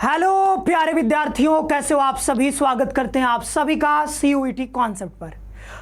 Hello प्यारे विद्यार्थियों, कैसे हो आप सभी। स्वागत करते हैं आप सभी का सीयूईटी कॉन्सेप्ट पर।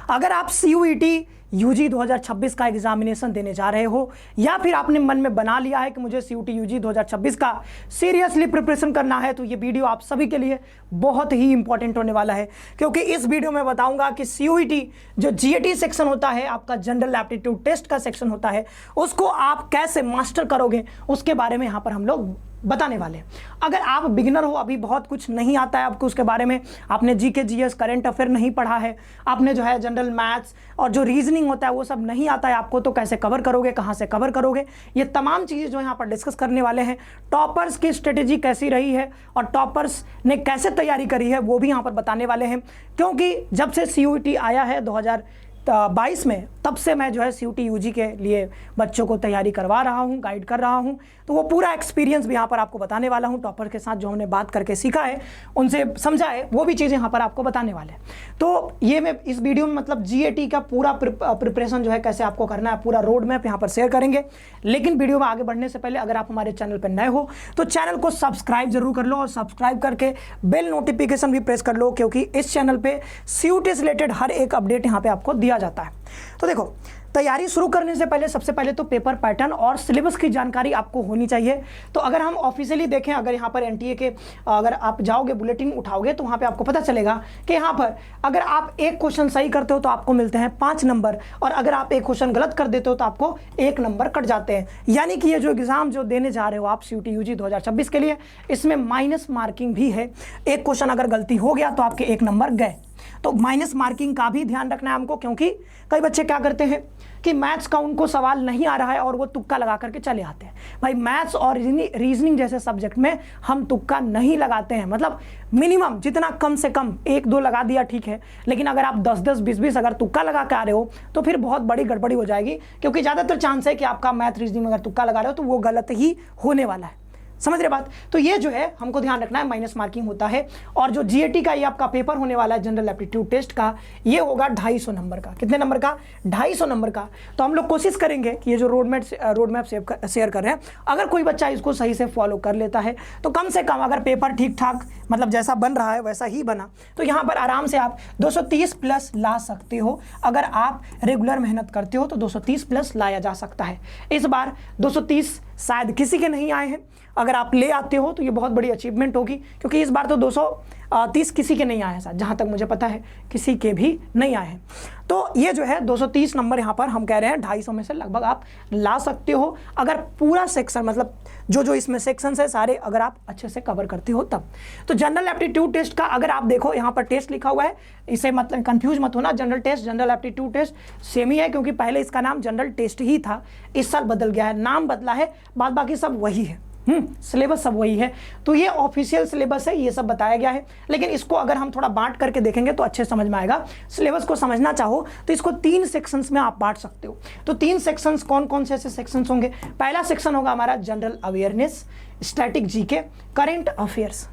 अगर आप सीयूईटी यूजी 2026 का एग्जामिनेशन देने जा रहे हो या फिर आपने मन में बना लिया है कि मुझे सीयूटी यूजी 2026 का सीरियसली प्रिपरेशन करना है, तो ये वीडियो आप सभी के लिए बहुत ही इंपॉर्टेंट होने वाला है, क्योंकि इस वीडियो में बताऊंगा कि सीयूईटी जो जीएटी सेक्शन होता है, आपका जनरल एप्टीट्यूड टेस्ट का सेक्शन होता है, उसको आप कैसे मास्टर करोगे उसके बारे में यहाँ पर हम लोग बताने वाले हैं। अगर आप बिगिनर हो, अभी बहुत कुछ नहीं आता है आपको उसके बारे में, आपने जीके जीएस करंट अफेयर नहीं पढ़ा है, आपने जो है जनरल मैथ्स और जो रीजनिंग होता है वो सब नहीं आता है आपको, तो कैसे कवर करोगे, कहाँ से कवर करोगे, ये तमाम चीज़ें जो यहाँ पर डिस्कस करने वाले हैं। टॉपर्स की स्ट्रेटेजी कैसी रही है और टॉपर्स ने कैसे तैयारी करी है वो भी यहाँ पर बताने वाले हैं, क्योंकि जब से सीयूईटी आया है 2022 में, तब से मैं जो है सीयूटी यूजी के लिए बच्चों को तैयारी करवा रहा हूँ, गाइड कर रहा हूँ, तो वो पूरा एक्सपीरियंस भी यहाँ पर आपको बताने वाला हूँ। टॉपर के साथ जो हमने बात करके सीखा है, उनसे समझा है, वो भी चीज़ें यहाँ पर आपको बताने वाले हैं। तो ये मैं इस वीडियो में मतलब जीएटी का पूरा प्रिपरेशन जो है कैसे आपको करना है, पूरा रोड मैप यहाँ पर शेयर करेंगे। लेकिन वीडियो में आगे बढ़ने से पहले अगर आप हमारे चैनल पर नए हो तो चैनल को सब्सक्राइब जरूर कर लो और सब्सक्राइब करके बेल नोटिफिकेशन भी प्रेस कर लो, क्योंकि इस चैनल पर सीयूटी से रिलेटेड हर एक अपडेट यहाँ पर आपको दिया जाता है। तो देखो, तैयारी शुरू करने से पहले सबसे पहले तो पेपर पैटर्न और सिलेबस की जानकारी आपको होनी चाहिए। तो अगर हम ऑफिशियली देखें, अगर यहाँ पर एनटीए के अगर आप जाओगे, बुलेटिन उठाओगे, तो वहाँ पे आपको पता चलेगा कि यहाँ पर अगर आप एक क्वेश्चन सही करते हो तो आपको मिलते हैं 5 नंबर, और अगर आप एक क्वेश्चन गलत कर देते हो तो आपको 1 नंबर कट जाते हैं। यानी कि ये जो एग्जाम जो देने जा रहे हो आप सीयूटी यूजी 2026 के लिए, इसमें माइनस मार्किंग भी है। एक क्वेश्चन अगर गलती हो गया तो आपके 1 नंबर गए। तो माइनस मार्किंग का भी ध्यान रखना है हमको, क्योंकि कई बच्चे क्या करते हैं कि मैथ्स का उनको सवाल नहीं आ रहा है और वो तुक्का लगा करके चले आते हैं। भाई, मैथ्स और रीजनिंग जैसे सब्जेक्ट में हम तुक्का नहीं लगाते हैं, मतलब मिनिमम जितना कम से कम 1-2 लगा दिया ठीक है, लेकिन अगर आप 10-10, 20-20 अगर तुक्का लगा के आ रहे हो तो फिर बहुत बड़ी गड़बड़ी हो जाएगी, क्योंकि ज़्यादातर चांस है कि आपका मैथ रीजनिंग में अगर तुक्का लगा रहे हो तो वो गलत ही होने वाला है। समझ रहे बात। तो ये जो है हमको ध्यान रखना है, माइनस मार्किंग होता है। और जो जीएटी का ये आपका पेपर होने वाला है जनरल एप्टीट्यूड टेस्ट का, ये होगा 250 नंबर का। कितने नंबर का? 250 नंबर का। तो हम लोग कोशिश करेंगे कि ये जो रोड मैप शेयर कर रहे हैं, अगर कोई बच्चा इसको सही से फॉलो कर लेता है तो कम से कम अगर पेपर ठीक ठाक मतलब जैसा बन रहा है वैसा ही बना, तो यहाँ पर आराम से आप 230 प्लस ला सकते हो। अगर आप रेगुलर मेहनत करते हो तो 230 प्लस लाया जा सकता है। इस बार 230 शायद किसी के नहीं आए हैं, अगर आप ले आते हो तो ये बहुत बड़ी अचीवमेंट होगी, क्योंकि इस बार तो 230 किसी के नहीं आए हैं, जहाँ तक मुझे पता है किसी के भी नहीं आए हैं। तो ये जो है 230 नंबर यहाँ पर हम कह रहे हैं 250 में से लगभग आप ला सकते हो, अगर पूरा सेक्शन मतलब जो इसमें सेक्शन है सारे अगर आप अच्छे से कवर करते हो तब। तो जनरल एप्टीट्यूड टेस्ट का अगर आप देखो, यहाँ पर टेस्ट लिखा हुआ है, इसे मतलब कंफ्यूज मत होना, general test general aptitude test same ही है, क्योंकि पहले इसका नाम जनरल टेस्ट ही था, इस साल बदल गया है, नाम बदला है, बाद बाकी सब वही है, सिलेबस सब वही है। तो ये ऑफिशियल सिलेबस है, ये सब बताया गया है, लेकिन इसको अगर हम थोड़ा बांट करके देखेंगे तो अच्छे समझ में आएगा। सिलेबस को समझना चाहो तो इसको 3 सेक्शंस में आप बांट सकते हो। तो 3 सेक्शंस कौन कौन से ऐसे सेक्शंस होंगे? पहला सेक्शन होगा हमारा general awareness, static GK, current affairs.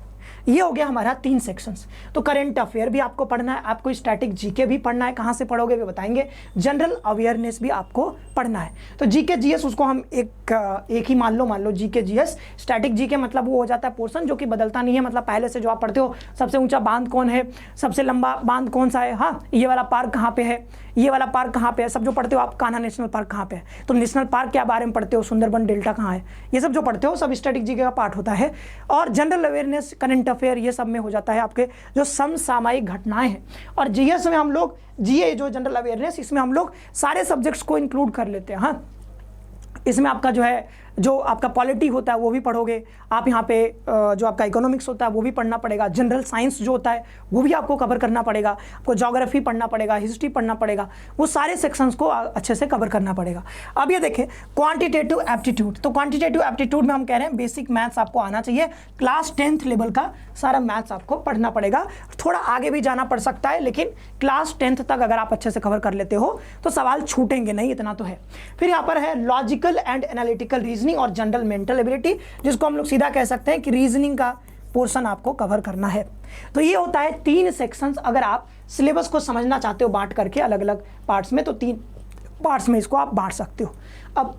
ये हो गया हमारा 3 सेक्शंस। तो करंट अफेयर भी आपको पढ़ना है, आपको स्टैटिक जीके भी पढ़ना है, कहाँ से पढ़ोगे भी बताएंगे, जनरल अवेयरनेस भी आपको पढ़ना है। तो जीके जीएस उसको हम एक ही मान लो जीके जीएस। स्टैटिक जीके मतलब वो हो जाता है पोर्शन जो कि बदलता नहीं है, मतलब पहले से जो आप पढ़ते हो, सबसे ऊंचा बांध कौन है, सबसे लंबा बांध कौन सा है, हाँ ये वाला पार्क कहाँ पे है, ये वाला पार्क कहाँ पे है, सब जो पढ़ते हो आप, कान्हा नेशनल पार्क कहाँ पे है, तो नेशनल पार्क के बारे में पढ़ते हो, सुंदरबन डेल्टा कहाँ है, ये सब जो पढ़ते हो सब स्टैटिक जीके का पार्ट होता है। और जनरल अवेयरनेस, करंट अफेयर, ये सब में हो जाता है आपके जो समसामयिक घटनाएं हैं। और जीएस में हम लोग जीए जो जनरल अवेयरनेस, इसमें हम लोग सारे सब्जेक्ट्स को इंक्लूड कर लेते हैं। हाँ, इसमें आपका जो है जो आपका पॉलिटी होता है वो भी पढ़ोगे आप, यहाँ पे जो आपका इकोनॉमिक्स होता है वो भी पढ़ना पड़ेगा, जनरल साइंस जो होता है वो भी आपको कवर करना पड़ेगा, आपको ज्योग्राफी पढ़ना पड़ेगा, हिस्ट्री पढ़ना पड़ेगा, वो सारे सेक्शंस को अच्छे से कवर करना पड़ेगा। अब ये देखें क्वांटिटेटिव एप्टीट्यूड। तो क्वांटिटेटिव एप्टीट्यूड में हम कह रहे हैं बेसिक मैथ्स आपको आना चाहिए, क्लास 10th लेवल का सारा मैथ्स आपको पढ़ना पड़ेगा। थोड़ा आगे भी जाना पड़ सकता है, लेकिन क्लास 10th तक अगर आप अच्छे से कवर कर लेते हो तो सवाल छूटेंगे नहीं, इतना तो है। फिर यहाँ पर है लॉजिकल एंड एनालिटिकल रीजनिंग और जनरल मेंटल एबिलिटी, जिसको हम लोग सीधा कह सकते हैं कि रीजनिंग का पोर्शन आपको कवर करना है। तो ये होता है 3 सेक्शंस। अगर आप सिलेबस को समझना चाहते हो बांट करके अलग अलग पार्ट्स में, तो 3 पार्ट्स में इसको आप बांट सकते हो। अब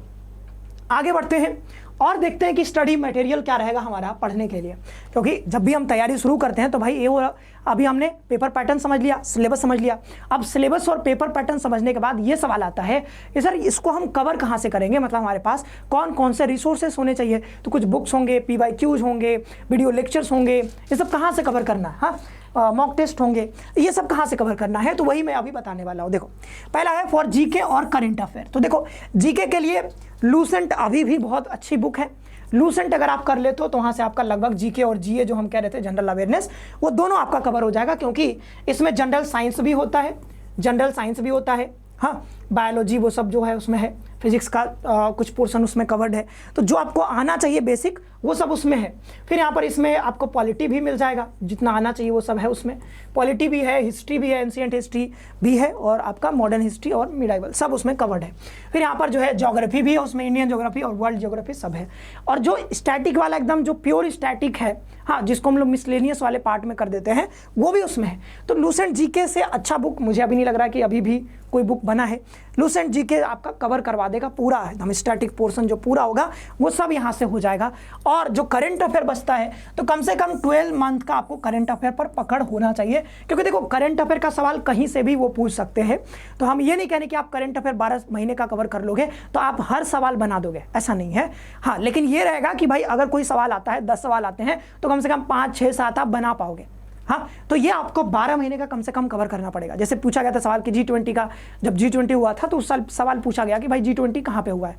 आगे बढ़ते हैं और देखते हैं कि स्टडी मटेरियल क्या रहेगा हमारा पढ़ने के लिए, क्योंकि जब भी हम तैयारी शुरू करते हैं तो भाई ये वो अभी हमने पेपर पैटर्न समझ लिया, सिलेबस समझ लिया। अब सिलेबस और पेपर पैटर्न समझने के बाद ये सवाल आता है कि सर इसको हम कवर कहाँ से करेंगे, मतलब हमारे पास कौन कौन से रिसोर्सेस होने चाहिए। तो कुछ बुक्स होंगे, PYQs होंगे, वीडियो लेक्चर्स होंगे, ये सब कहाँ से कवर करना है, हाँ मॉक टेस्ट होंगे, ये सब कहाँ से कवर करना है, तो वही मैं अभी बताने वाला हूँ। देखो पहला है फॉर जीके और करंट अफेयर। तो देखो जीके के लिए लूसेंट अभी भी बहुत अच्छी बुक है। लूसेंट अगर आप कर लेते हो तो वहाँ से आपका लगभग जीके और जीए जो हम कह रहे थे जनरल अवेयरनेस, वो दोनों आपका कवर हो जाएगा, क्योंकि इसमें जनरल साइंस भी होता है, जनरल साइंस भी होता है, हाँ बायोलॉजी वो सब जो है उसमें है, फिजिक्स का कुछ पोर्शन उसमें कवर्ड है। तो जो आपको आना चाहिए बेसिक वो सब उसमें है। फिर यहाँ पर इसमें आपको पॉलिटी भी मिल जाएगा, जितना आना चाहिए वो सब है उसमें। पॉलिटी भी है, हिस्ट्री भी है, एंशिएंट हिस्ट्री भी है, और आपका मॉडर्न हिस्ट्री और मिडाइवल सब उसमें कवर्ड है। फिर यहाँ पर जो है ज्योग्राफी भी है उसमें, इंडियन ज्योग्राफी और वर्ल्ड ज्योग्राफी सब है। और जो स्टैटिक वाला एकदम जो प्योर स्टैटिक है, हाँ जिसको हम लोग मिसलेनियस वाले पार्ट में कर देते हैं, वो भी उसमें है। तो लूसेंट जीके से अच्छा बुक मुझे अभी नहीं लग रहा कि अभी भी कोई बुक बना है। लूसेंट जीके आपका कवर करवा देगा पूरा, एकदम स्टैटिक पोर्शन जो पूरा होगा वो सब यहाँ से हो जाएगा। और जो करंट अफेयर बचता है तो कम से कम 12 मंथ का आपको करंट अफेयर पर पकड़ होना चाहिए, क्योंकि देखो करंट अफेयर का सवाल कहीं से भी वो पूछ सकते हैं। तो हम ये नहीं कहने कि आप करंट अफेयर 12 महीने का कवर कर लोगे तो आप हर सवाल बना दोगे, ऐसा नहीं है। हाँ लेकिन ये रहेगा कि भाई अगर कोई सवाल आता है, 10 सवाल आते हैं तो कम से कम 5, 6, 7 आप बना पाओगे। हाँ तो ये आपको 12 महीने का कम से कम कवर करना पड़ेगा। जैसे पूछा गया था सवाल कि G20 का, जब G20 हुआ था तो उस साल सवाल पूछा गया कि भाई G20 कहाँ पे हुआ है,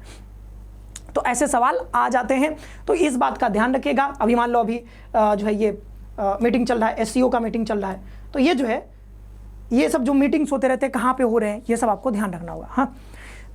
तो ऐसे सवाल आ जाते हैं। तो इस बात का ध्यान रखिएगा। अभी मान लो अभी जो है ये मीटिंग चल रहा है, SCO का मीटिंग चल रहा है, तो ये जो है ये सब जो मीटिंग्स होते रहते हैं कहाँ पे हो रहे हैं, ये सब आपको ध्यान रखना होगा। हाँ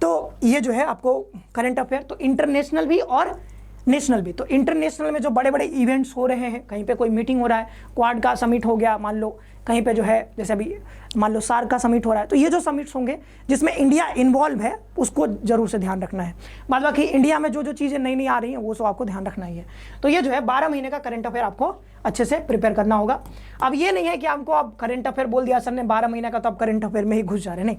तो ये जो है आपको करंट अफेयर, तो इंटरनेशनल भी और नेशनल भी। तो इंटरनेशनल में जो बड़े बड़े इवेंट्स हो रहे हैं, कहीं पे कोई मीटिंग हो रहा है, क्वाड का समिट हो गया मान लो, कहीं पे जो है जैसे अभी मान लो सार्क का समिट हो रहा है, तो ये जो समिट्स होंगे जिसमें इंडिया इन्वॉल्व है उसको जरूर से ध्यान रखना है। बाद बाकी इंडिया में जो जो चीज़ें नई नई आ रही हैं वो सब आपको ध्यान रखना ही है। तो ये जो है 12 महीने का करंट अफेयर आपको अच्छे से प्रिपेयर करना होगा। अब ये नहीं है कि आपको अब करंट अफेयर बोल दिया सर ने 12 महीने का तो आप करंट अफेयर में ही घुस जा रहे, नहीं,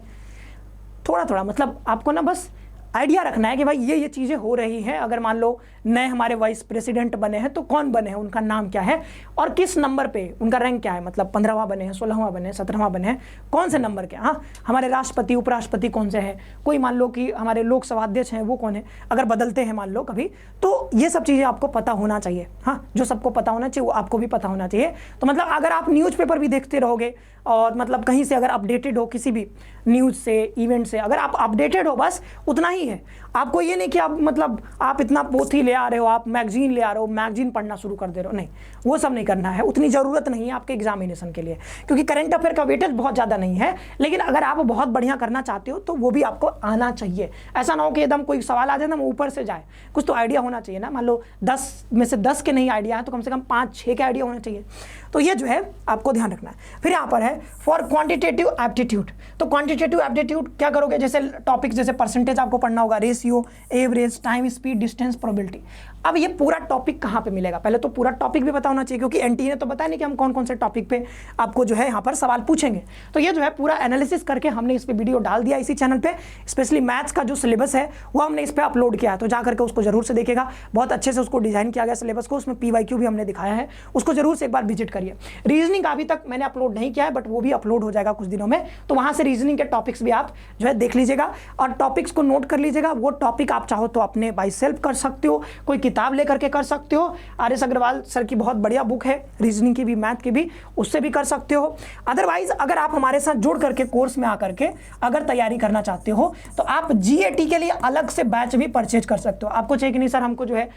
थोड़ा थोड़ा मतलब आपको ना बस आइडिया रखना है कि भाई ये चीज़ें हो रही हैं। अगर मान लो नए हमारे वाइस प्रेसिडेंट बने हैं तो कौन बने हैं, उनका नाम क्या है और किस नंबर पे उनका रैंक क्या है, मतलब 15वां बने हैं, 16वां बने हैं, 17वां बने हैं, कौन से नंबर के। हाँ हमारे राष्ट्रपति उपराष्ट्रपति कौन से हैं, कोई मान लो कि हमारे लोकसभा अध्यक्ष हैं वो कौन है, अगर बदलते हैं मान लो कभी, तो ये सब चीज़ें आपको पता होना चाहिए। हाँ जो सबको पता होना चाहिए वो आपको भी पता होना चाहिए। तो मतलब अगर आप न्यूज़पेपर भी देखते रहोगे और मतलब कहीं से अगर अपडेटेड हो किसी भी न्यूज़ से, इवेंट से, अगर आप अपडेटेड हो बस उतना ही है। आपको ये नहीं कि आप मतलब आप इतना पोथी ले आ रहे हो, आप मैगजीन ले आ रहे हो, मैगजीन पढ़ना शुरू कर दे रहे हो, नहीं वो सब नहीं करना है, उतनी ज़रूरत नहीं है आपके एग्जामिनेशन के लिए, क्योंकि करंट अफेयर का वेटेज बहुत ज़्यादा नहीं है। लेकिन अगर आप बहुत बढ़िया करना चाहते हो तो वो भी आपको आना चाहिए। ऐसा ना हो कि एकदम कोई सवाल आ जाए ना ऊपर से जाए, कुछ तो आइडिया होना चाहिए ना। मान लो 10 में से 10 के नहीं आइडिया है तो कम से कम 5-6 के आइडिया होना चाहिए। तो ये जो है आपको ध्यान रखना है। फिर यहाँ पर है फॉर क्वांटिटेटिव एप्टीट्यूड। तो क्वांटिटेटिव एप्टीट्यूड क्या करोगे, जैसे टॉपिक जैसे परसेंटेज आपको पढ़ना होगा, ratio, average, time, speed, distance, probability. अब ये पूरा टॉपिक कहाँ पे मिलेगा, पहले तो पूरा टॉपिक भी पता होना चाहिए, क्योंकि एनटीए ने तो बताया नहीं कि हम कौन कौन से टॉपिक पे आपको जो है यहाँ पर सवाल पूछेंगे। तो ये जो है पूरा एनालिसिस करके हमने इस पे वीडियो डाल दिया इसी चैनल पे। स्पेशली मैथ्स का जो सिलेबस है वो हमने इस पे अपलोड किया है, तो जा करके उसको जरूर से देखेगा। बहुत अच्छे से उसको डिजाइन किया गया सिलेबस को, उसमें PYQ भी हमने दिखाया है, उसको जरूर से एक बार विजिट करिए। रीजनिंग अभी तक मैंने अपलोड नहीं किया है बट वो भी अपलोड हो जाएगा कुछ दिनों में, तो वहाँ से रीजनिंग के टॉपिक्स भी आप जो है देख लीजिएगा और टॉपिक्स को नोट कर लीजिएगा। वो टॉपिक आप चाहो तो अपने बाय सेल्फ कर सकते हो, कोई किताब लेकर के कर सकते हो। RS अग्रवाल सर की बहुत बढ़िया बुक है रीजनिंग की भी, मैथ की भी, उससे भी कर सकते हो। अदरवाइज अगर आप हमारे साथ जुड़ करके कोर्स में आकर के अगर तैयारी करना चाहते हो तो आप GAT के लिए अलग से बैच भी परचेज कर सकते हो। आपको चाहिए कि नहीं सर हमको जो है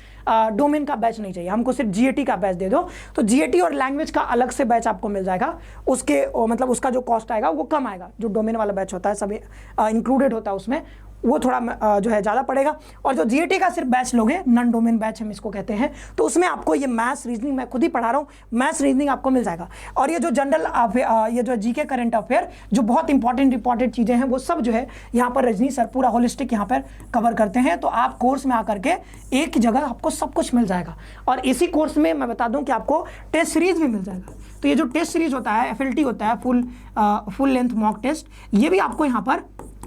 डोमेन का बैच नहीं चाहिए, हमको सिर्फ GAT का बैच दे दो, तो GAT और लैंग्वेज का अलग से बैच आपको मिल जाएगा। उसके मतलब उसका जो कॉस्ट आएगा वो कम आएगा, जो डोमेन वाला बैच होता है सब इंक्लूडेड होता है उसमें, वो थोड़ा जो है ज़्यादा पड़ेगा। और जो GAT का सिर्फ बैच लोगे, नॉन डोमेन बैच हम इसको कहते हैं, तो उसमें आपको ये मैथ्स रीजनिंग, मैं खुद ही पढ़ा रहा हूँ, मैथ्स रीजनिंग आपको मिल जाएगा। और ये जो जनरल ये जो GK करंट अफेयर जो बहुत इंपॉर्टेंट चीज़ें हैं वो सब जो है यहाँ पर रजनी सर पूरा होलिस्टिक यहाँ पर कवर करते हैं। तो आप कोर्स में आकर के एक जगह आपको सब कुछ मिल जाएगा। और इसी कोर्स में मैं बता दूँ कि आपको टेस्ट सीरीज भी मिल जाएगा। तो ये जो टेस्ट सीरीज होता है, FLT होता है, फुल लेंथ मॉक टेस्ट, ये भी आपको यहाँ पर,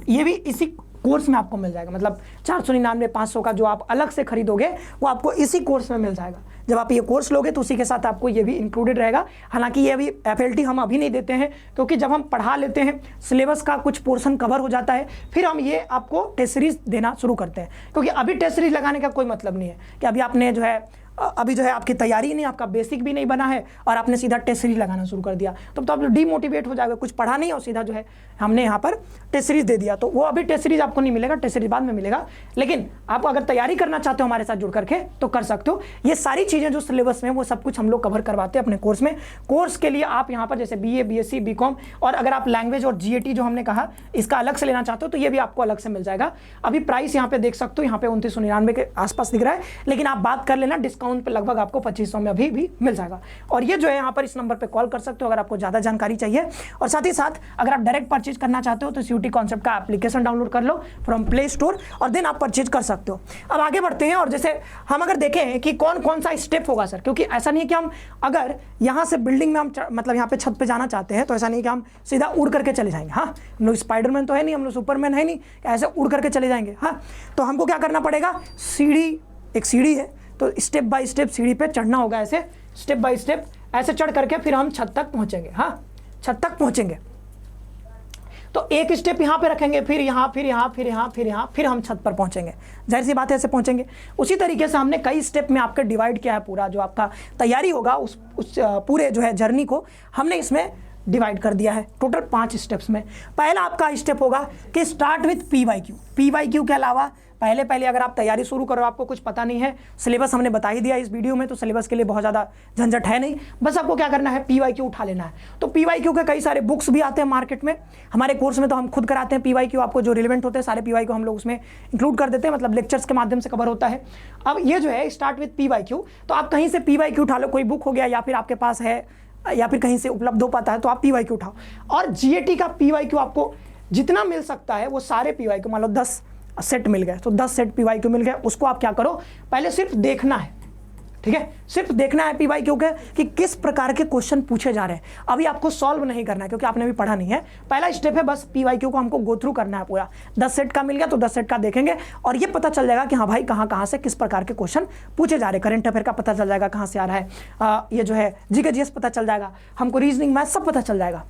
ये भी इसी कोर्स में आपको मिल जाएगा। मतलब 499 500 का जो आप अलग से खरीदोगे वो आपको इसी कोर्स में मिल जाएगा। जब आप ये कोर्स लोगे तो उसी के साथ आपको ये भी इंक्लूडेड रहेगा। हालांकि ये अभी FLT हम अभी नहीं देते हैं, क्योंकि जब हम पढ़ा लेते हैं सिलेबस का कुछ पोर्शन कवर हो जाता है, फिर हम ये आपको टेस्ट सीरीज देना शुरू करते हैं। क्योंकि अभी टेस्ट सीरीज लगाने का कोई मतलब नहीं है कि अभी आपने जो है अभी जो है आपकी तैयारी नहीं, आपका बेसिक भी नहीं बना है और आपने सीधा टेस्ट सीरीज लगाना शुरू कर दिया, तो आप डीमोटिवेट हो जाएगा। कुछ पढ़ा नहीं और सीधा जो है हमने यहाँ पर टेस्ट सीरीज दे दिया, तो वो अभी टेस्ट सीरीज आपको नहीं मिलेगा, टेस्ट सीरीज बाद में मिलेगा। लेकिन आप अगर तैयारी करना चाहते हो हमारे साथ जुड़ करके तो कर सकते हो। ये सारी चीज़ें जो सिलेबस में वो सब कुछ हम लोग कवर करवाते हैं अपने कोर्स में। कोर्स के लिए आप यहाँ पर जैसे BA BSc BCom, और अगर आप लैंग्वेज और GAT जो हमने कहा इसका अलग से लेना चाहते हो तो ये भी आपको अलग से मिल जाएगा। अभी प्राइस यहाँ पे देख सकते हो, यहाँ पे 2999 के आसपास दिख रहा है, लेकिन आप बात कर लेना डिस्काउंट पे लगभग आपको 2500 में अभी भी मिल जाएगा। और ये जो है यहाँ पर इस नंबर पे कॉल कर सकते हो अगर आपको ज़्यादा जानकारी चाहिए। और साथ ही साथ अगर आप डायरेक्ट परचेज करना चाहते हो तो CUET कॉन्सेप्ट का एप्लीकेशन डाउनलोड कर लो फ्रॉम प्ले स्टोर और देन आप परचेज कर सकते हो। अब आगे बढ़ते हैं, और जैसे हम अगर देखें कि कौन कौन सा स्टेप होगा सर, क्योंकि ऐसा नहीं है कि हम अगर यहाँ से बिल्डिंग में हम मतलब यहाँ पे छत पे जाना चाहते हैं तो ऐसा नहीं कि हम सीधा उड़ करके चले जाएंगे। हाँ, हम लोग स्पाइडरमैन तो है नहीं, हम लोग सुपरमैन है नहीं, ऐसे उड़ करके चले जाएंगे। हाँ, तो हमको क्या करना पड़ेगा, एक सीढ़ी है तो स्टेप बाय स्टेप सीढ़ी पे चढ़ना होगा, ऐसे स्टेप बाय स्टेप ऐसे चढ़ करके फिर हम छत तक पहुंचेंगे। हाँ, छत तक पहुंचेंगे तो एक स्टेप यहाँ पे रखेंगे, फिर यहाँ, फिर यहाँ, फिर यहाँ, फिर यहाँ, फिर हम छत पर पहुंचेंगे। जाहिर सी बात है ऐसे पहुंचेंगे। उसी तरीके से हमने कई स्टेप में आपका डिवाइड किया है, पूरा जो आपका तैयारी होगा उस पूरे जो है जर्नी को हमने इसमें डिवाइड कर दिया है टोटल 5 स्टेप्स में। पहला आपका स्टेप होगा कि स्टार्ट विथ PYQ के अलावा पहले अगर आप तैयारी शुरू करो, आपको कुछ पता नहीं है, सिलेबस हमने बता ही दिया इस वीडियो में, तो सिलेबस के लिए बहुत ज़्यादा झंझट है नहीं, बस आपको क्या करना है PYQ उठा लेना है। तो PYQ के कई सारे बुक्स भी आते हैं मार्केट में, हमारे कोर्स में तो हम खुद कराते हैं PYQ, आपको जो रिलेवेंट होते हैं सारे PYQ हम लोग उसमें इंक्लूड कर देते हैं, मतलब लेक्चर्स के माध्यम से कवर होता है। अब ये जो है स्टार्ट विथ PYQ, तो आप कहीं से PYQ उठा लो, कोई बुक हो गया या फिर आपके पास है या फिर कहीं से उपलब्ध हो पाता है तो आप PYQ उठाओ। और GAT का PYQ आपको जितना मिल सकता है वो सारे PYQ, मान लो 10 सेट मिल गए तो 10 सेट PYQ मिल गए, उसको आप क्या करो, पहले सिर्फ देखना है। ठीक है, सिर्फ देखना है PYQ के कि किस प्रकार के क्वेश्चन पूछे जा रहे हैं। अभी आपको सॉल्व नहीं करना है क्योंकि आपने अभी पढ़ा नहीं है। पहला स्टेप है बस PYQ को हमको गो थ्रू करना है पूरा। 10 सेट का मिल गया तो 10 सेट का देखेंगे और ये पता चल जाएगा कि हाँ भाई कहाँ से किस प्रकार के क्वेश्चन पूछे जा रहे हैं। करंट अफेयर का पता चल जाएगा कहाँ से आ रहा है, ये जो है GK GS पता चल जाएगा, हमको रीजनिंग मैथ सब पता चल जाएगा।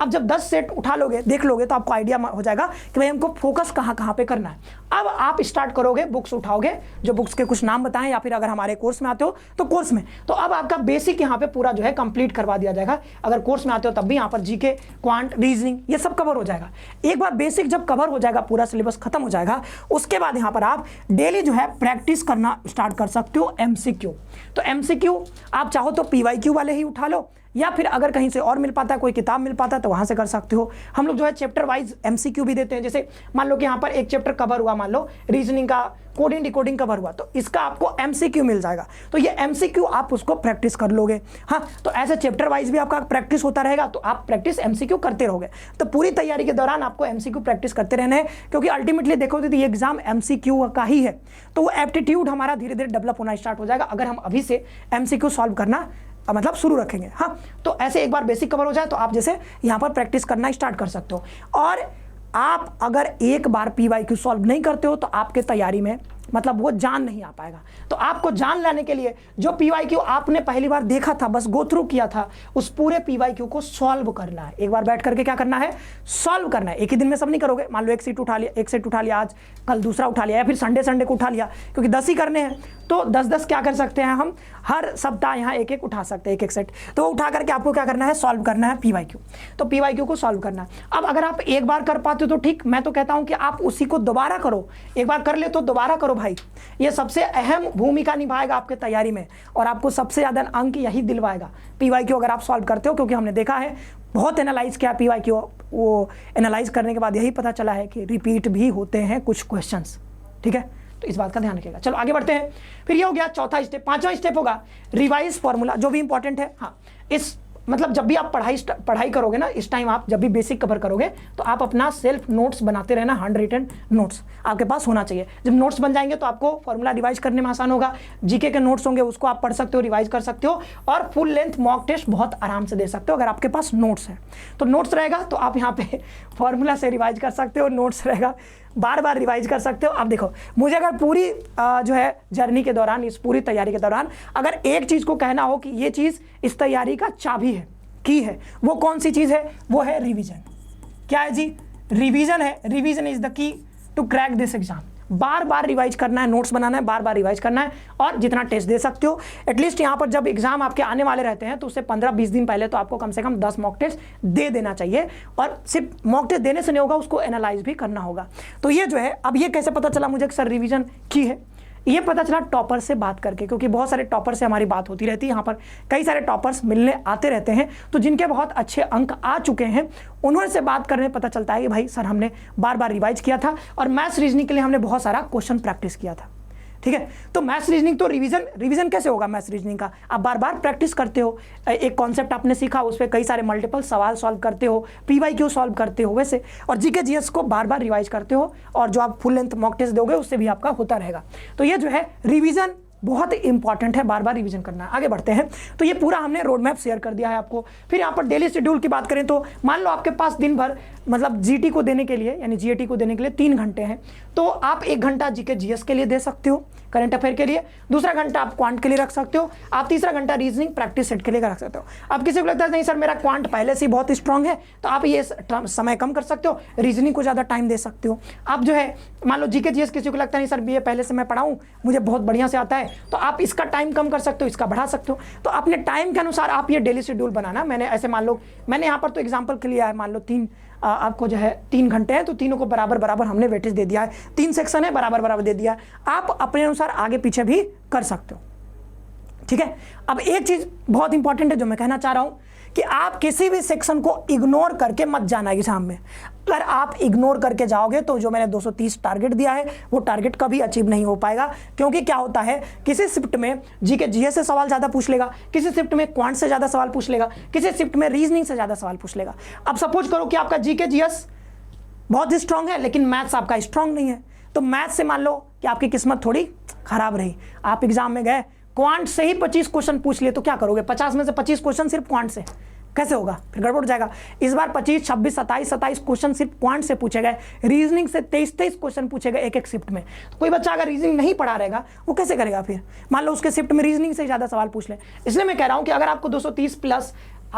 अब जब 10 सेट उठा लोगे, देख लोगे, तो आपको आइडिया हो जाएगा कि भाई हमको फोकस कहाँ पे करना है। अब आप स्टार्ट करोगे, बुक्स उठाओगे, जो बुक्स के कुछ नाम बताएं, या फिर अगर हमारे कोर्स में आते हो तो कोर्स में, तो अब आपका बेसिक यहाँ पे पूरा जो है कंप्लीट करवा दिया जाएगा। अगर कोर्स में आते हो तब भी यहाँ पर GK, क्वांट, रीजनिंग ये सब कवर हो जाएगा। एक बार बेसिक जब कवर हो जाएगा, पूरा सिलेबस खत्म हो जाएगा, उसके बाद यहाँ पर आप डेली जो है प्रैक्टिस करना स्टार्ट कर सकते हो MCQ। तो MCQ आप चाहो तो PYQ वाले ही उठा लो, या फिर अगर कहीं से और मिल पाता है, कोई किताब मिल पाता है तो वहां से कर सकते हो। हम लोग जो है चैप्टर वाइज MCQ भी देते हैं। जैसे मान लो कि यहाँ पर एक चैप्टर कवर हुआ, मान लो रीजनिंग का कोडिंग डिकोडिंग कवर हुआ, तो इसका आपको MCQ मिल जाएगा। तो ये MCQ आप उसको प्रैक्टिस कर लोगे। हाँ, तो ऐसे चैप्टर वाइज भी आपका प्रैक्टिस होता रहेगा, तो आप प्रैक्टिस MCQ करते रहोगे। तो पूरी तैयारी के दौरान आपको MCQ प्रैक्टिस करते रहना है, क्योंकि अल्टीमेटली देखोगे तो ये एग्जाम MCQ का ही है। तो वो एप्टीट्यूड हमारा धीरे धीरे डेवलप होना स्टार्ट हो जाएगा अगर हम अभी से MCQ सॉल्व करना मतलब शुरू रखेंगे। हाँ, तो ऐसे एक बार बेसिक कवर हो जाए तो आप जैसे यहाँ पर प्रैक्टिस करना स्टार्ट कर सकते हो। और आप अगर एक बार PYQ सॉल्व नहीं करते हो तो आपके तैयारी में मतलब वो जान नहीं आ पाएगा। तो आपको जान लाने के लिए जो PYQ आपने पहली बार देखा था, बस गो थ्रू किया था, उस पूरे PYQ को सॉल्व करना है। एक बार बैठ करके क्या करना है, सॉल्व करना है। एक ही दिन में सब नहीं करोगे। मान लो एक सेट उठा लिया आज, कल दूसरा उठा लिया, या फिर संडे को उठा लिया, क्योंकि 10 ही करने हैं तो 10 क्या कर सकते हैं हम, हर सप्ताह यहाँ एक उठा सकते हैं, एक सेट। तो उठा करके आपको क्या करना है, सॉल्व करना है PYQ। तो PYQ को सॉल्व करना है। अब अगर आप एक बार कर पाते हो तो ठीक, मैं तो कहता हूँ कि आप उसी को दोबारा करो। एक बार कर ले तो दोबारा करो भाई, ये सबसे अहम भूमिका निभाएगा आपके तैयारी में और आपको सबसे ज़्यादा अंक यही दिलवाएगा PYQ अगर आप सॉल्व करते हो। क्योंकि हमने देखा है, बहुत एनालाइज किया PYQ, वो एनालाइज करने के बाद यही पता चला है कि रिपीट भी होते हैं कुछ क्वेश्चंस। ठीक है, तो इस बात का ध्यान रखिएगा। चलो आगे बढ़ते हैं। फिर ये हो गया चौथा स्टेप। पांचवा स्टेप होगा रिवाइज फॉर्मूला, जो भी इंपॉर्टेंट है। हाँ, इस मतलब जब भी आप पढ़ाई करोगे ना, इस टाइम आप जब भी बेसिक कवर करोगे तो आप अपना सेल्फ नोट्स बनाते रहना। 100 रिटन नोट्स आपके पास होना चाहिए। जब नोट्स बन जाएंगे तो आपको फॉर्मूला रिवाइज करने में आसान होगा। GK के नोट्स होंगे, उसको आप पढ़ सकते हो, रिवाइज कर सकते हो, और फुल लेंथ मॉक टेस्ट बहुत आराम से दे सकते हो अगर आपके पास नोट्स है। तो नोट्स रहेगा तो आप यहाँ पे फॉर्मूला से रिवाइज कर सकते हो। नोट्स रहेगा बार बार रिवाइज कर सकते हो। अब देखो, मुझे अगर पूरी जो है जर्नी के दौरान, इस पूरी तैयारी के दौरान अगर एक चीज़ को कहना हो कि ये चीज़ इस तैयारी का चाबी है, की है, वो कौन सी चीज़ है? वो है रिवीजन। क्या है जी? रिवीजन है। Revision is the key to crack this exam. बार बार रिवाइज करना है, नोट्स बनाना है, बार बार रिवाइज करना है, और जितना टेस्ट दे सकते हो एटलीस्ट यहाँ पर जब एग्जाम आपके आने वाले रहते हैं तो उससे 15-20 दिन पहले तो आपको कम से कम 10 मॉक टेस्ट दे देना चाहिए। और सिर्फ मॉक टेस्ट देने से नहीं होगा, उसको एनालाइज भी करना होगा। तो ये जो है, अब ये कैसे पता चला मुझे कि सर रिवीजन की है? ये पता चला टॉपर से बात करके, क्योंकि बहुत सारे टॉपर से हमारी बात होती रहती है। यहाँ पर कई सारे टॉपर्स मिलने आते रहते हैं, तो जिनके बहुत अच्छे अंक आ चुके हैं उन्होंने से बात करने पता चलता है कि भाई सर हमने बार बार रिवाइज किया था और मैथ्स रीजनिंग के लिए हमने बहुत सारा क्वेश्चन प्रैक्टिस किया था। ठीक है, तो मैथ्स रीजनिंग तो रिवीजन कैसे होगा? मैथ्स रीजनिंग का आप बार बार प्रैक्टिस करते हो, एक कॉन्सेप्ट आपने सीखा, उस पर कई सारे मल्टीपल सवाल सॉल्व करते हो, PYQ सॉल्व करते हो वैसे, और GK GS को बार बार रिवाइज करते हो, और जो आप फुल लेंथ मॉक टेस्ट दोगे उससे भी आपका होता रहेगा। तो ये जो है रिवीजन बहुत इंपॉर्टेंट है, बार बार रिवीजन करना है। आगे बढ़ते हैं, तो ये पूरा हमने रोड मैप शेयर कर दिया है आपको। फिर यहाँ पर डेली शेड्यूल की बात करें तो मान लो आपके पास दिन भर मतलब GT को देने के लिए, यानी GAT को देने के लिए 3 घंटे हैं, तो आप 1 घंटा GK GS के लिए दे सकते हो, करंट अफेयर के लिए, दूसरा घंटा आप क्वांट के लिए रख सकते हो, आप तीसरा घंटा रीजनिंग प्रैक्टिस सेट के लिए रख सकते हो। अब किसी को लगता है नहीं सर मेरा क्वांट पहले से ही बहुत स्ट्रांग है, तो आप ये समय कम कर सकते हो, रीजनिंग को ज़्यादा टाइम दे सकते हो। आप जो है मान लो GK GS किसी को लगता है नहीं सर ये पहले से मैं पढ़ाऊँ, मुझे बहुत बढ़िया से आता है, तो आप इसका टाइम कम कर सकते हो, इसका बढ़ा सकते हो। तो अपने टाइम के अनुसार आप ये डेली शेड्यूल बनाना। मैंने ऐसे मान लो, मैंने यहाँ पर तो एग्जाम्पल के लिए है, मान लो आपको जो है 3 घंटे हैं, तो तीनों को बराबर बराबर हमने वेटेज दे दिया है, 3 सेक्शन है, बराबर बराबर दे दिया है। आप अपने अनुसार आगे पीछे भी कर सकते हो। ठीक है, अब एक चीज बहुत इंपॉर्टेंट है जो मैं कहना चाह रहा हूं कि आप किसी भी सेक्शन को इग्नोर करके मत जाना एग्जाम में। अगर आप इग्नोर करके जाओगे तो जो मैंने 230 टारगेट दिया है वो टारगेट कभी अचीव नहीं हो पाएगा। क्योंकि क्या होता है, किसी शिफ्ट में GK GS से सवाल ज़्यादा पूछ लेगा, किसी शिफ्ट में क्वांट से ज़्यादा सवाल पूछ लेगा, किसी शिफ्ट में रीजनिंग से ज़्यादा सवाल पूछ लेगा। अब सपोज करो कि आपका GK GS बहुत स्ट्रांग है लेकिन मैथ्स आपका स्ट्रांग नहीं है, तो मैथ्स से मान लो कि आपकी किस्मत थोड़ी खराब रही, आप एग्जाम में गए क्वांट से ही 25 क्वेश्चन पूछ लिए, तो क्या करोगे? 50 में से 25 क्वेश्चन सिर्फ क्वांट से, कैसे होगा? फिर गड़बड़ हो जाएगा। इस बार 25, 26, 27 क्वेश्चन सिर्फ क्वांट से पूछे गए, रीजनिंग से 23 क्वेश्चन पूछे गए एक शिफ्ट में। तो कोई बच्चा अगर रीजनिंग नहीं पढ़ा रहेगा वो कैसे करेगा? फिर मान लो उसके शिफ्ट में रीजनिंग से ज़्यादा सवाल पूछ ले। इसलिए मैं कह रहा हूँ कि अगर आपको 230 प्लस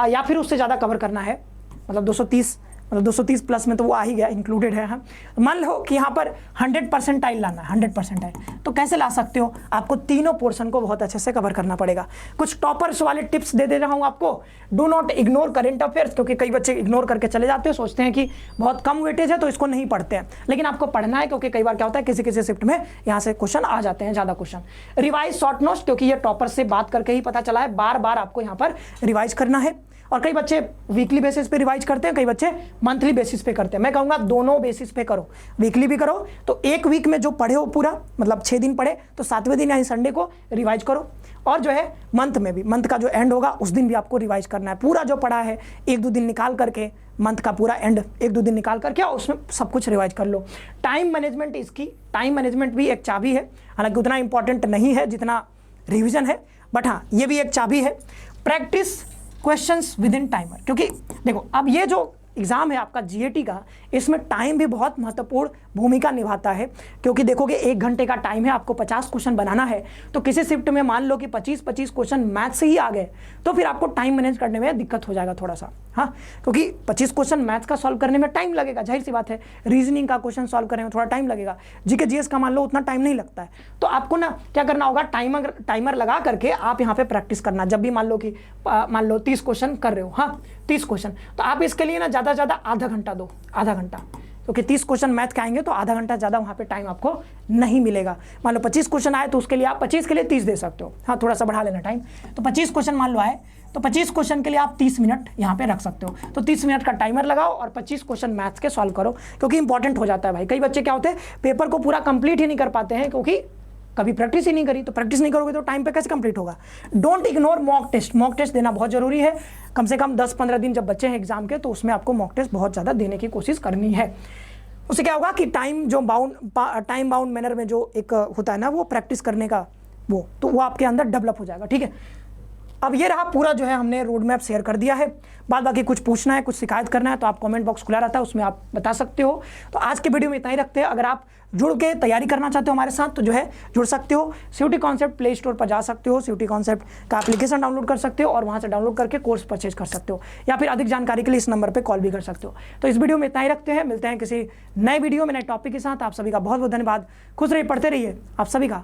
या फिर उससे ज़्यादा कवर करना है, मतलब 230 प्लस में तो वो आ ही गया, इंक्लूडेड है। हाँ, मान लो कि यहाँ पर 100% लाना है, 100%, तो कैसे ला सकते हो? आपको तीनों पोर्शन को बहुत अच्छे से कवर करना पड़ेगा। कुछ टॉपर्स वाले टिप्स दे रहा हूँ आपको। Do not ignore current affairs, क्योंकि कई बच्चे इग्नोर करके चले जाते हैं, सोचते हैं कि बहुत कम वेटेज है तो इसको नहीं पढ़ते हैं, लेकिन आपको पढ़ना है, क्योंकि कई बार क्या होता है किसी शिफ्ट में यहाँ से क्वेश्चन आ जाते हैं, ज़्यादा क्वेश्चन। रिवाइज शॉर्ट नोट्स, क्योंकि ये टॉपर से बात करके ही पता चला है, बार बार आपको यहाँ पर रिवाइज करना है। और कई बच्चे वीकली बेसिस पे रिवाइज करते हैं, कई बच्चे मंथली बेसिस पे करते हैं। मैं कहूँगा दोनों बेसिस पे करो, वीकली भी करो तो एक वीक में जो पढ़े हो पूरा, मतलब 6 दिन पढ़े तो 7वें दिन यानी संडे को रिवाइज करो, और जो है मंथ में भी, मंथ का जो एंड होगा उस दिन भी आपको रिवाइज करना है। पूरा जो पढ़ा है 1-2 दिन निकाल करके, मंथ का पूरा एंड 1-2 दिन निकाल करके और उसमें सब कुछ रिवाइज कर लो। टाइम मैनेजमेंट इसकी, टाइम मैनेजमेंट भी एक चाबी है, हालांकि उतना इंपॉर्टेंट नहीं है जितना रिविजन है, बट हाँ ये भी एक चाबी है। Practice questions with in timer, क्योंकि देखो अब ये जो एग्ज़ाम है आपका GAT का, इसमें टाइम भी बहुत महत्वपूर्ण भूमिका निभाता है। क्योंकि देखोगे 1 घंटे का टाइम है, आपको 50 क्वेश्चन बनाना है, तो किसी शिफ्ट में मान लो कि 25 क्वेश्चन मैथ से ही आ गए, तो फिर आपको टाइम मैनेज करने में दिक्कत हो जाएगा थोड़ा सा। हाँ, क्योंकि 25 क्वेश्चन मैथ का सॉल्व करने में टाइम लगेगा, जाहिर सी बात है। रीजनिंग का क्वेश्चन सॉल्व करने में थोड़ा टाइम लगेगा, GK GS का मान लो उतना टाइम नहीं लगता है। तो आपको ना क्या करना होगा, टाइमर लगा करके आप यहाँ पे प्रैक्टिस करना। जब भी मान लो कि मान लो 30 क्वेश्चन कर रहे हो, हाँ 30 क्वेश्चन, तो आप इसके लिए ना ज़्यादा से ज़्यादा आधा घंटा दो, आधा घंटा, क्योंकि 30 क्वेश्चन मैथ के आएंगे तो आधा घंटा ज़्यादा वहाँ पे टाइम आपको नहीं मिलेगा। मान लो 25 क्वेश्चन आए तो उसके लिए आप 25 के लिए 30 दे सकते हो, हाँ थोड़ा सा बढ़ा लेना टाइम। तो 25 क्वेश्चन मान लो आए तो 25 क्वेश्चन के लिए आप 30 मिनट यहाँ पे रख सकते हो। तो 30 मिनट का टाइमर लगाओ और 25 क्वेश्चन मैथ्स के सॉल्व करो, क्योंकि इंपॉर्टेंट हो जाता है भाई। कई बच्चे क्या होते हैं, पेपर को पूरा कंप्लीट ही नहीं कर पाते हैं, क्योंकि कभी प्रैक्टिस ही नहीं करी। तो प्रैक्टिस नहीं करोगे तो टाइम पे कैसे कंप्लीट होगा? Don't ignore mock test, mock test देना बहुत जरूरी है। कम से कम 10-15 दिन जब बच्चे हैं एग्जाम के, तो उसमें आपको मॉक टेस्ट बहुत ज़्यादा देने की कोशिश करनी है। उससे क्या होगा कि टाइम बाउंड मैनर में जो एक होता है ना, वो प्रैक्टिस करने का वो आपके अंदर डेवलप हो जाएगा। ठीक है, अब ये रहा पूरा जो है हमने रोड मैप शेयर कर दिया है। बाद बाकी कुछ पूछना है, कुछ शिकायत करना है तो आप कमेंट बॉक्स खुला रहता है, उसमें आप बता सकते हो। तो आज के वीडियो में इतना ही रखते हैं। अगर आप जुड़ के तैयारी करना चाहते हो हमारे साथ तो जो है जुड़ सकते हो। सीयूटी कॉन्सेप्ट प्ले स्टोर पर जा सकते हो, सीयूटी कॉन्सेप्ट का एप्लीकेशन डाउनलोड कर सकते हो और वहां से डाउनलोड करके कोर्स परचेज कर सकते हो, या फिर अधिक जानकारी के लिए इस नंबर पर कॉल भी कर सकते हो। तो इस वीडियो में इतना ही रखते हैं, मिलते हैं किसी नए वीडियो में नए टॉपिक के साथ। आप सभी का बहुत बहुत धन्यवाद। खुश रहिए, पढ़ते रहिए। आप सभी का